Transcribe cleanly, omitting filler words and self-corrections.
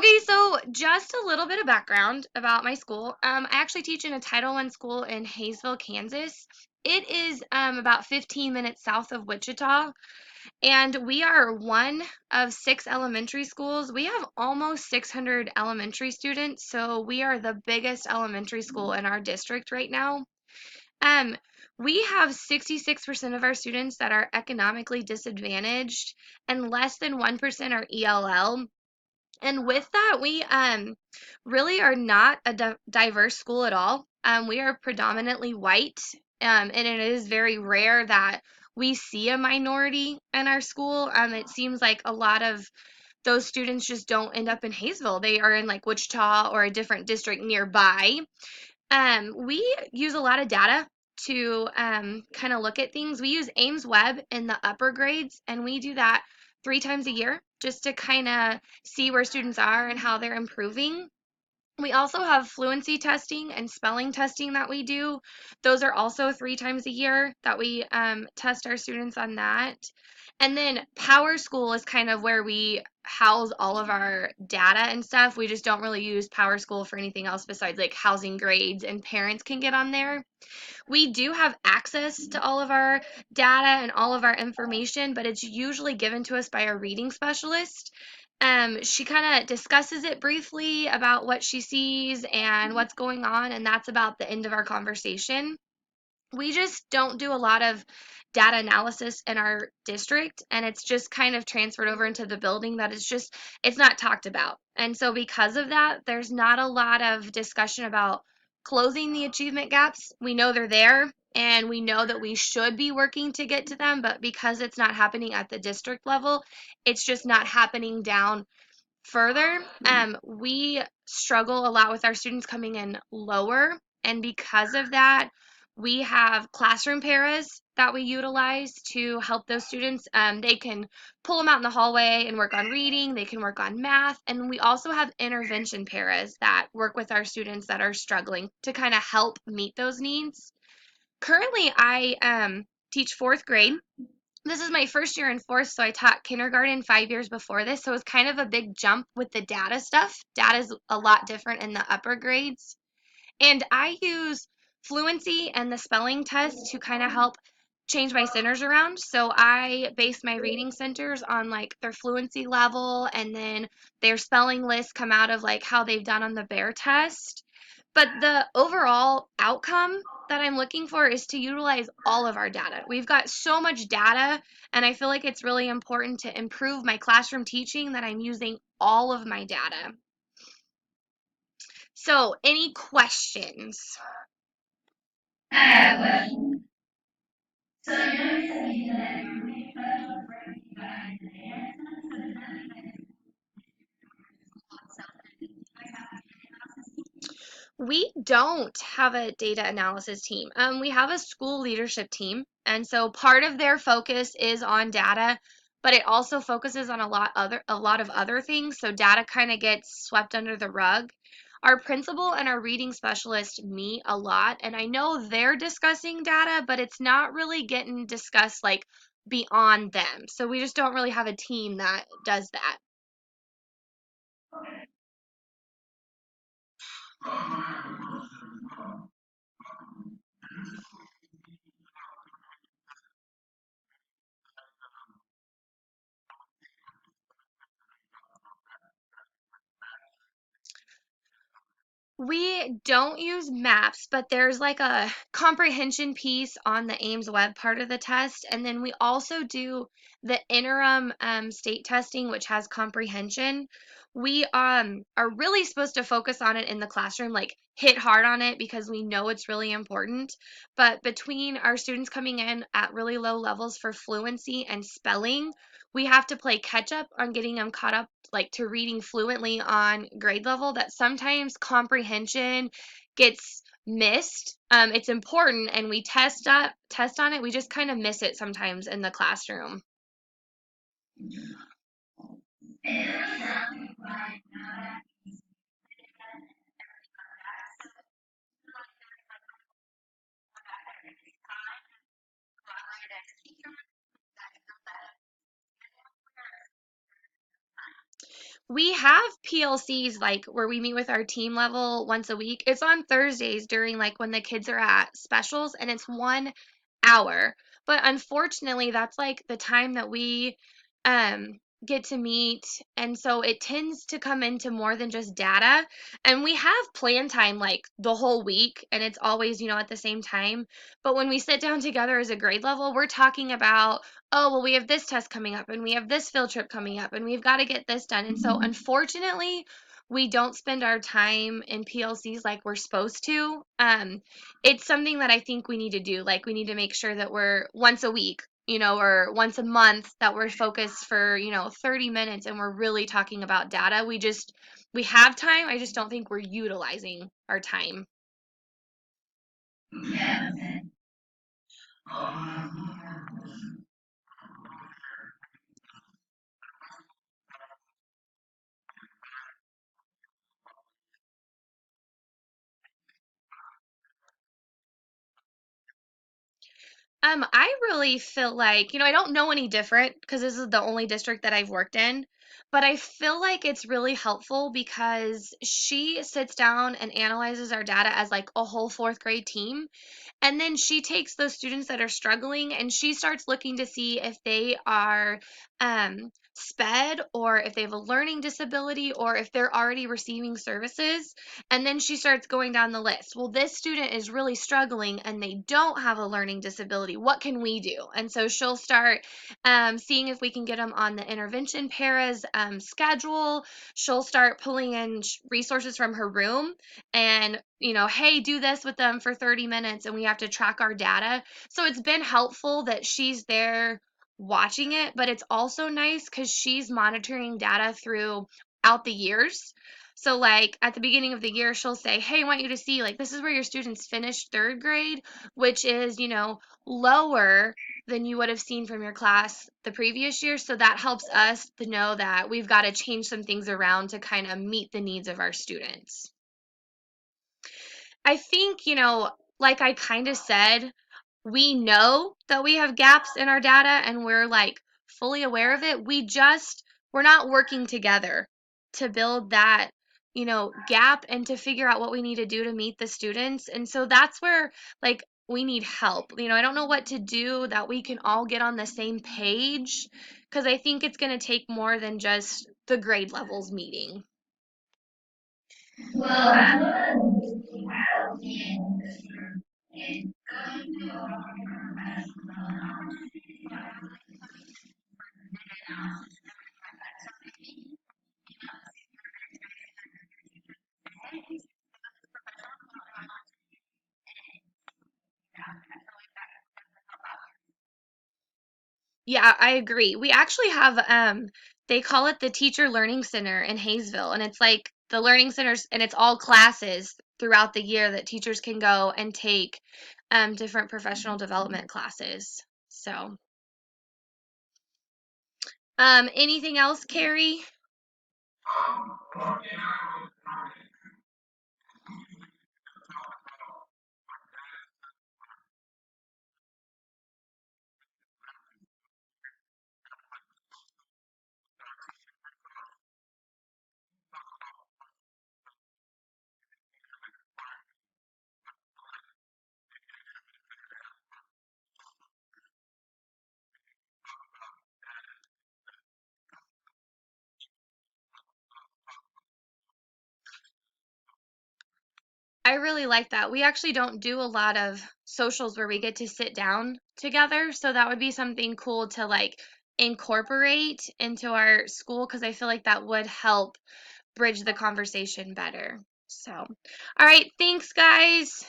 Okay, so just a little bit of background about my school. I actually teach in a Title I school in Hayesville, Kansas. It is about 15 minutes south of Wichita, and we are one of six elementary schools. We have almost 600 elementary students, so we are the biggest elementary school in our district right now. Um, we have 66% of our students that are economically disadvantaged, and less than 1% are ELL. And with that, we really are not a diverse school at all. We are predominantly white, and it is very rare that we see a minority in our school. It seems like a lot of those students just don't end up in Hayesville. They are in like Wichita or a different district nearby. We use a lot of data to kind of look at things. We use Ames Web in the upper grades, and we do that 3 times a year just to kind of see where students are and how they're improving. We also have fluency testing and spelling testing that we do. Those are also 3 times a year that we test our students on that. And then Power School is kind of where we house all of our data and stuff. We just don't really use Power School for anything else besides like housing grades, and parents can get on there. We do have access to all of our data and all of our information, but it's usually given to us by a reading specialist. She kind of discusses it briefly about what she sees and what's going on, and that's about the end of our conversation. We just don't do a lot of data analysis in our district, and it's just kind of transferred over into the building that is just it's not talked about. And so because of that, there's not a lot of discussion about closing the achievement gaps. We know they're there, and we know that we should be working to get to them, but because it's not happening at the district level, it's just not happening down further. We struggle a lot with our students coming in lower, and because of that, we have classroom paras that we utilize to help those students. They can pull them out in the hallway and work on reading, they can work on math, and we also have intervention paras that work with our students that are struggling to kind of help meet those needs. Currently, I teach fourth grade. This is my first year in fourth, so I taught kindergarten 5 years before this. So it was kind of a big jump with the data stuff. Data is a lot different in the upper grades. And I use fluency and the spelling test to kind of help change my centers around. So I base my reading centers on like their fluency level, and then their spelling lists come out of like how they've done on the bear test. But the overall outcome that I'm looking for is to utilize all of our data. We've got so much data, and I feel like it's really important to improve my classroom teaching that I'm using all of my data. So, any questions? I have a question. So I noticed that you said that you're really special for you guys in the data. So does that mean that We don't have a data analysis team. We have a school leadership team, and so part of their focus is on data, but it also focuses on a lot of other things. So data kind of gets swept under the rug. Our principal and our reading specialist meet a lot, and I know they're discussing data, but it's not really getting discussed like beyond them. So we just don't really have a team that does that. We don't use maps, but there's like a comprehension piece on the Ames Web part of the test. And then we also do the interim state testing, which has comprehension. We are really supposed to focus on it in the classroom, like hit hard on it because we know it's really important. But between our students coming in at really low levels for fluency and spelling, we have to play catch up on getting them caught up like to reading fluently on grade level, that sometimes comprehension gets missed. It's important, and we test on it. We just kind of miss it sometimes in the classroom. it really sounds like now that We have PLCs like where we meet with our team level once a week. It's on Thursdays during like when the kids are at specials and it's 1 hour. But unfortunately, that's like the time that we get to meet. And so it tends to come into more than just data. And we have plan time like the whole week and it's always, at the same time. But when we sit down together as a grade level, we're talking about, oh, well, we have this test coming up and we have this field trip coming up and we've got to get this done. And so, unfortunately, we don't spend our time in PLCs like we're supposed to. It's something that I think we need to do. Like, we need to make sure that we're once a week, or once a month that we're focused for, 30 minutes and we're really talking about data. We have time. I just don't think we're utilizing our time. Yeah. I really feel like, I don't know any different because this is the only district that I've worked in, but I feel like it's really helpful because she sits down and analyzes our data as like a whole fourth grade team. And then she takes those students that are struggling and she starts looking to see if they are sped or if they have a learning disability or if they're already receiving services. And then she starts going down the list. Well, this student is really struggling and they don't have a learning disability. What can we do? And so she'll start seeing if we can get them on the intervention paras schedule. She'll start pulling in resources from her room and hey, do this with them for 30 minutes and we have to track our data. So it's been helpful that she's there watching it, but it's also nice because she's monitoring data throughout the years. So, like at the beginning of the year, she'll say, hey, I want you to see, like, this is where your students finished third grade, which is, lower than you would have seen from your class the previous year. So that helps us to know that we've got to change some things around to kind of meet the needs of our students. I think, like I kind of said, we know that we have gaps in our data and we're like fully aware of it. We're not working together to build that, gap and to figure out what we need to do to meet the students. And so that's where like we need help. I don't know what to do that we can all get on the same page because I think it's going to take more than just the grade levels meeting. Well, I was in and going to a Yeah, I agree. We actually have they call it the Teacher Learning Center in Hayesville and it's like the learning centers and it's all classes throughout the year that teachers can go and take different professional development classes. So, anything else, Carrie? I really like that. We actually don't do a lot of socials where we get to sit down together, so that would be something cool to like incorporate into our school because I feel like that would help bridge the conversation better. So, all right, thanks, guys.